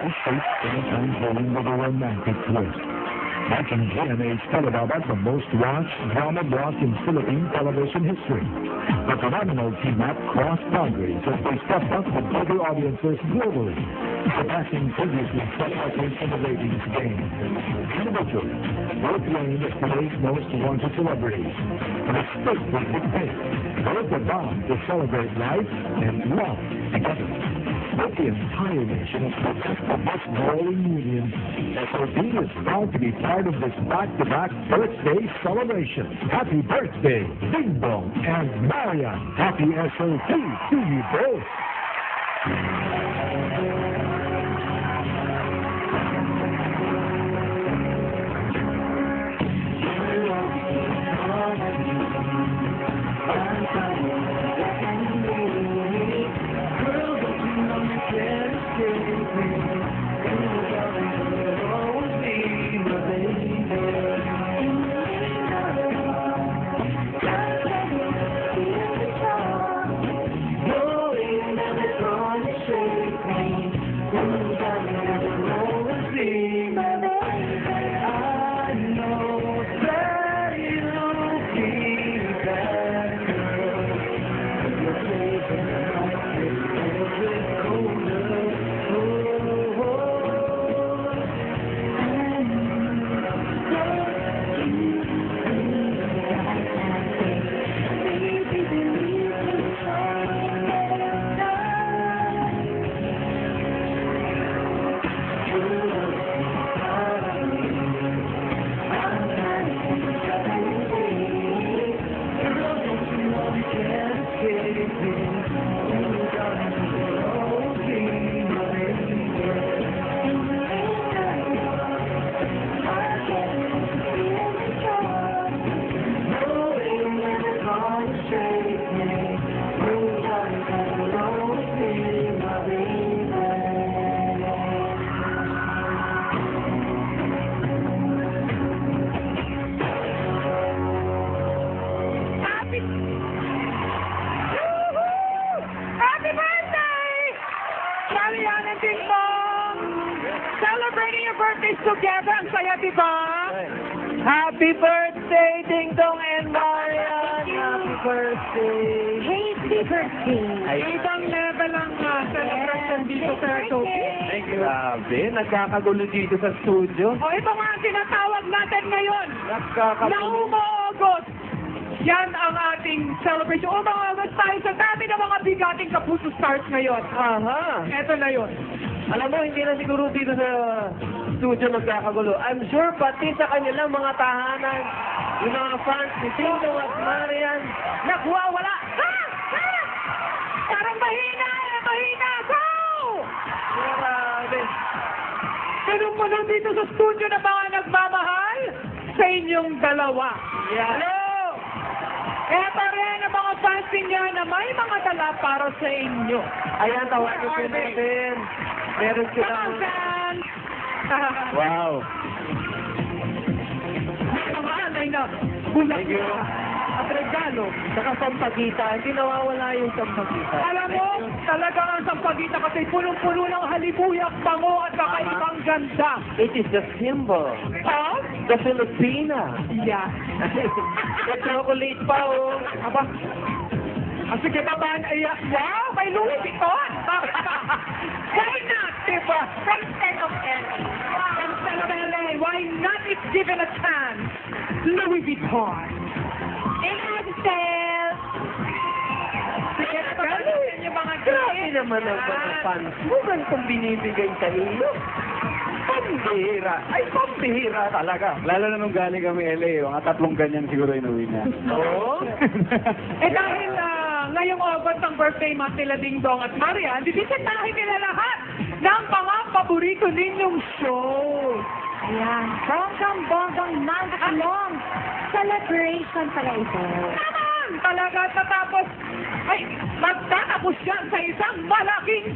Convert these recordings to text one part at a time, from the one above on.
is shaped in its unfolding with a romantic twist. Making GMA's Telebaba the most watched drama block in Philippine television history. The phenomenal team up crossed boundaries as they stepped up with bigger audiences globally, surpassing previously set records in the ratings game. Individually, both reigned as today's most wanted celebrities, and a split was big pay. Both are bound to celebrate life and love together. With the entire nation has protected this rolling union, SOP is proud to be part of this back-to-back birthday celebration. Happy birthday, Ding Dong and Marian. Happy SOP to you both. Marian and Ding Dong! Celebrating your birthdays together. Ang saya, di ba? Happy birthday, Ding Dong and Marian! Happy birthday! Happy birthday! Ibang level ang celebration dito sa SOP. Thank you. Grabe, nagkakagulo dito sa studio. O ito nga ang tinatawag natin ngayon. Nagkakagulo. Na umaagos. Yan ang ating celebration. Umaagos tayo sa dami ng mga bigating Kapuso Stars ngayon. Aha. Ito na yun. Alam mo, hindi na siguro dito sa studio nagkakagulo. I'm sure pati sa kanilang mga tahanan, yung mga fans ni Ding Dong at Marian, nagwawala. Ha! Ha! Parang mahina! Mahina! Go! Grabe. Puno dito sa studio na mga nagmamahal sa inyong dalawa. Yeah. Hello! Eto rin ang mga fans ninyo na may mga dala para sa inyo. Ayan, tawagin po natin. Meron Mga silang... fans! Wow. Mga anay na bulak Thank you. at regalo. Saka sampagita, hindi nawawala yung sampagita. Alam mo, talagang ang sampagita kasi punong-puno ng halibuyak, bango at kakaibang ganda. It is the symbol Oh? the Filipina. Yeah. May chocolate pa, oh. Aba. Sige, babaan. Wow, may Louis Vuitton. Why not, diba? Instead of LA. Instead of LA, why not if given a chance? Louis Vuitton. Excel! Sige, pagkaluin yung mga Grabe naman ang mga fans mo. Ganitong binibigay sa iyo. Pambihira. Ay, pambihira talaga. Lalo na nung galing kami LA, mga 3 ganyan siguro inuwi niya. Oo. Dahil ngayong August ang birthday month nila Ding Dong at Marian, bibisitahin nila lahat ng mga paborito ninyong show. Ayan, bonggang-bonggang month-long celebration pala ito. Naman! Talaga tatapos, ay, magtatapos yan sa isang malaking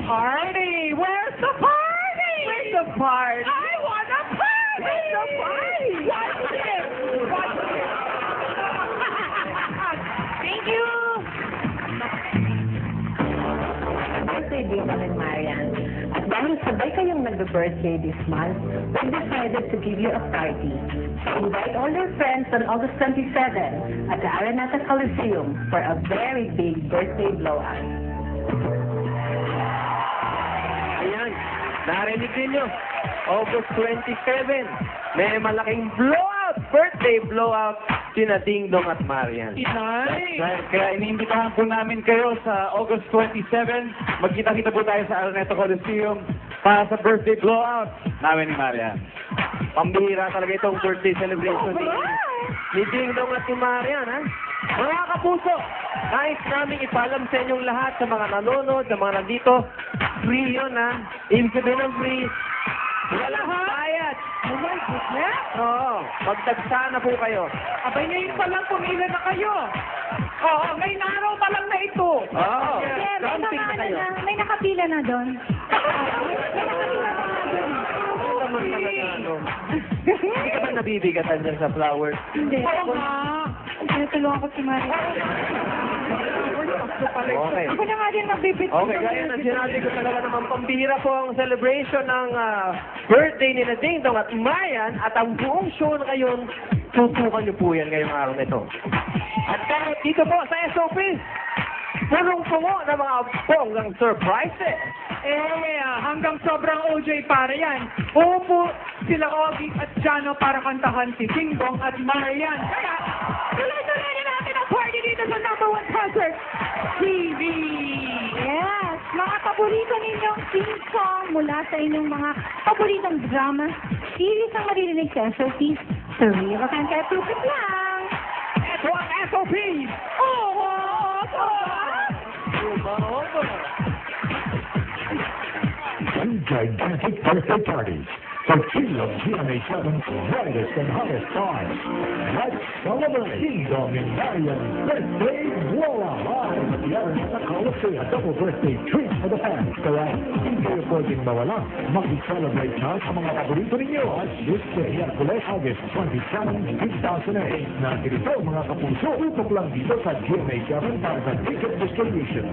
party. Where's the party? Where's the part? I want a party! Where's the party? Watch it! Watch it! Thank you! Birthday din kami, Marian. At dahil sa sabay kayong nag-birthday this month, we decided to give you a party. So invite all your friends on August 27 at the Araneta Coliseum for a very big birthday blowout. Ayan, narinig ninyo. August 27, may malaking blowout, birthday blowout, sina Ding Dong at Marian. Inay! Kaya iniimbitahan po namin kayo sa August 27. Magkita-kita po tayo sa Araneta Coliseum para sa birthday blowout namin ni Marian. Pambihira talaga itong birthday celebration ni Ding Dong at ni Marian, ha? Mga kapuso, nais namin ipalam sa inyong lahat, sa mga nanonood, sa mga nandito, free yun, ha? Ibig sabihin ng free, walang bayad. Oh my goodness! Oo, magdagsa na po kayo. Abay, ngayon pa lang pumila na kayo. Oo, ngayong araw pa lang na ito. Oo, Sir, may something na kayo. may nakapila na doon. May nakapila na doon. Ano naman talaga, ano? Hindi ka ba nabibigatan dyan sa flowers? Hindi. Oo nga. Tinutulungan ko si Maria. Okay. Ako na nga din nagbibit. Okay, gaya ng sinabi ko talaga naman, pambihira po ang celebration ng birthday ni Ding Dong at Marian at ang buong show na ngayon, tutukan niyo po yan ngayong araw na ito. At kahit dito po sa SOP, punong-pungo ng mga bonggang surprises. Hanggang sobrang OJ para yan. Uupo sila Ogie at Jano para kantahan si Ding Dong at Marian. Kaya, tuloy-tuloy na natin ang party dito sa #1 concert TV. Yes, mga paborito ninyong theme song mula sa inyong mga paboritong drama series ang maririnig sa SOPs. Survival kan kaya tupit lang. Ito ang SOP. One gigantic birthday party for two of GMA7's brightest and hottest stars. Let's celebrate Ding Dong and Marian's birthday blowout live at the Araneta Coliseum. A double birthday treat for the fans. Kaya hindi kayo pwedeng mawala. Mag-celebrate na sa mga paborito ninyo at this day, Miyerkules, August 27, 2008. Na ganito mga kapuso, utok lang dito sa GMA7 para sa ticket distribution.